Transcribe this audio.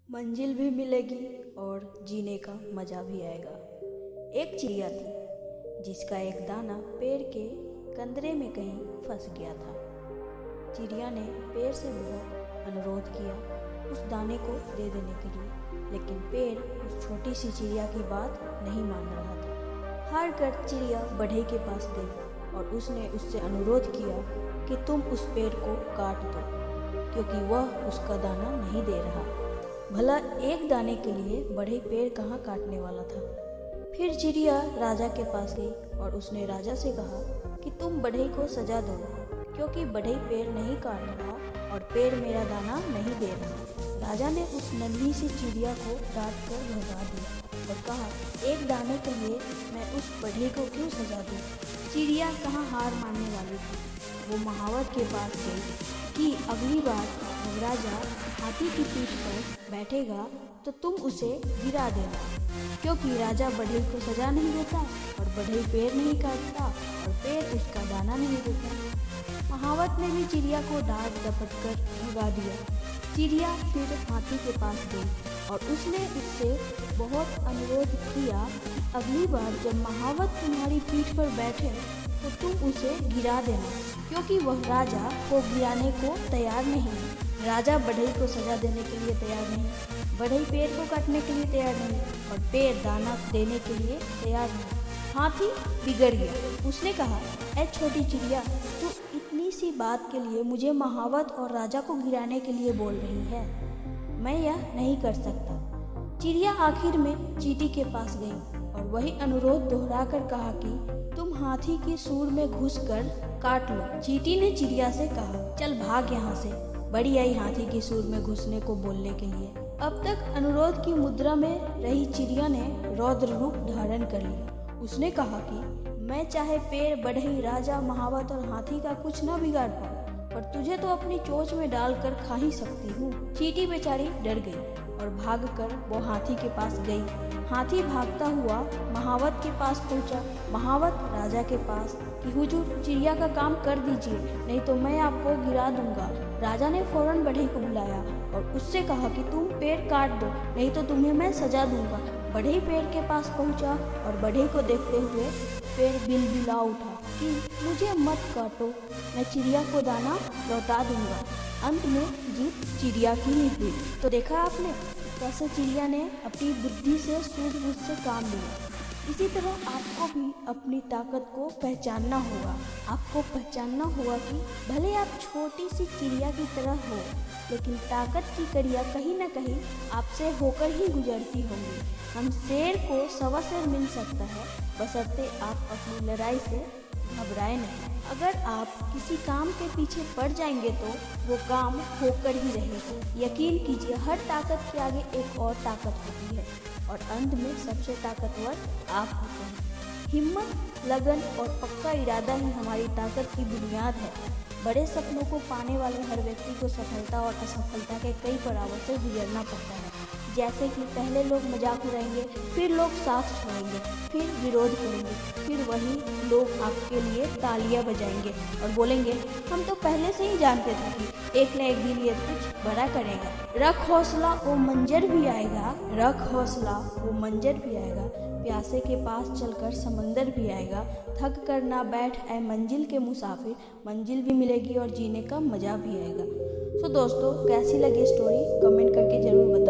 मंजिल भी मिलेगी और जीने का मज़ा भी आएगा। एक चिड़िया थी जिसका एक दाना पेड़ के कंदरे में कहीं फंस गया था। चिड़िया ने पेड़ से बहुत अनुरोध किया उस दाने को दे देने के लिए, लेकिन पेड़ उस छोटी सी चिड़िया की बात नहीं मान रहा था। हार कर चिड़िया बढ़ई के पास गई और उसने उससे अनुरोध किया कि तुम उस पेड़ को काट दो, क्योंकि वह उसका दाना नहीं दे रहा। भला एक दाने के लिए बढ़ई पेड़ कहाँ काटने वाला था। फिर चिड़िया राजा के पास गई और उसने राजा से कहा कि तुम बढ़ई को सजा दो, क्योंकि बढ़ई पेड़ नहीं काट रहा और पेड़ मेरा दाना नहीं दे रहा। राजा ने उस नन्ही सी चिड़िया को डांट कर भगा दिया और कहा, एक दाने के लिए मैं उस बढ़ई को क्यों सजा दूँ। चिड़िया कहाँ हार मानने वाली थी। वो महावत के पास गई कि अगली बार जब राजा हाथी की पीठ पर बैठेगा तो तुम उसे गिरा देना, क्योंकि राजा बढ़ई को सजा नहीं देता और बढ़ई पेड़ नहीं काटता और पेड़ उसका दाना नहीं देता। महावत ने भी चिड़िया को डांट डपट कर भगा दिया। चिड़िया फिर हाथी के पास गई और उसने उससे बहुत अनुरोध किया कि अगली बार जब महावत तुम्हारी पीठ पर बैठे तो तुम उसे गिरा देना, क्योंकि वह राजा को गिराने को तैयार नहीं है। राजा बढ़ई को सजा देने के लिए तैयार नहीं, बढ़ई पेड़ को काटने के लिए तैयार नहीं और पेड़ दाना देने के लिए तैयार नहीं। हाथी बिगड़ गया। उसने कहा, ऐ छोटी चिड़िया, तू इतनी सी बात के लिए मुझे महावत और राजा को गिराने के लिए बोल रही है। मैं यह नहीं कर सकता। चिड़िया आखिर में चींटी के पास गई और वही अनुरोध दोहराकर कहा कि तुम हाथी की सूंड में घुसकर काट लो। चींटी ने चिड़िया से कहा, चल भाग यहाँ से। बड़ी आई हाथी की सूंड में घुसने को बोलने के लिए। अब तक अनुरोध की मुद्रा में रही चिड़िया ने रौद्र रूप धारण कर लिया। उसने कहा कि मैं चाहे पेड़, बढ़ई, राजा, महावत और हाथी का कुछ न बिगाड़ पाऊँ, पर तुझे तो अपनी चोंच में डालकर खा ही सकती हूँ। चींटी बेचारी डर गई और भागकर वो हाथी के पास गई। हाथी भागता हुआ महावत के पास पहुंचा। महावत राजा के पास कि हुजूर, चिड़िया का काम कर दीजिए, नहीं तो मैं आपको गिरा दूंगा। राजा ने फौरन बढ़ई को बुलाया और उससे कहा कि तुम पेड़ काट दो, नहीं तो तुम्हें मैं सजा दूंगा। बढ़ई पेड़ के पास पहुंचा और बढ़ई को देखते हुए पेड़ बिलबिला उठा कि मुझे मत काटो, मैं चिड़िया को दाना लौटा दूंगा। अंत में जीत चिड़िया की ही हुई। तो देखा आपने कैसे चिड़िया ने अपनी बुद्धि से सूझबूझ से काम लिया। इसी तरह आपको भी अपनी ताकत को पहचानना होगा। आपको पहचानना होगा कि भले आप छोटी सी चिड़िया की तरह हो, लेकिन ताकत की कड़ियाँ कहीं न कहीं आपसे होकर ही गुजरती होंगी। हम शेर को सवा शेर मिल सकता है, बशर्ते आप अपनी लड़ाई से घबराए नहीं। अगर आप किसी काम के पीछे पड़ जाएंगे तो वो काम होकर ही रहेगा। यकीन कीजिए, हर ताकत के आगे एक और ताकत होती है और अंत में सबसे ताकतवर आप होते हैं। हिम्मत, लगन और पक्का इरादा ही हमारी ताकत की बुनियाद है। बड़े सपनों को पाने वाले हर व्यक्ति को सफलता और असफलता के कई पड़ावों से गुजरना पड़ता है। जैसे कि पहले लोग मजाक उड़ाएंगे, फिर लोग साथ छोड़ेंगे, फिर विरोध करेंगे, फिर वही लोग आपके लिए तालियां बजाएंगे और बोलेंगे, हम तो पहले से ही जानते थे कि एक न एक दिन ये कुछ बड़ा करेगा। रख हौसला, वो मंजर भी आएगा। रख हौसला, वो मंजर भी आएगा। प्यासे के पास चलकर समंदर भी आएगा। थक कर ना बैठ ऐ मंजिल के मुसाफिर, मंजिल भी मिलेगी और जीने का मज़ा भी आएगा। तो दोस्तों, कैसी लगी स्टोरी कमेंट करके ज़रूर बताएं।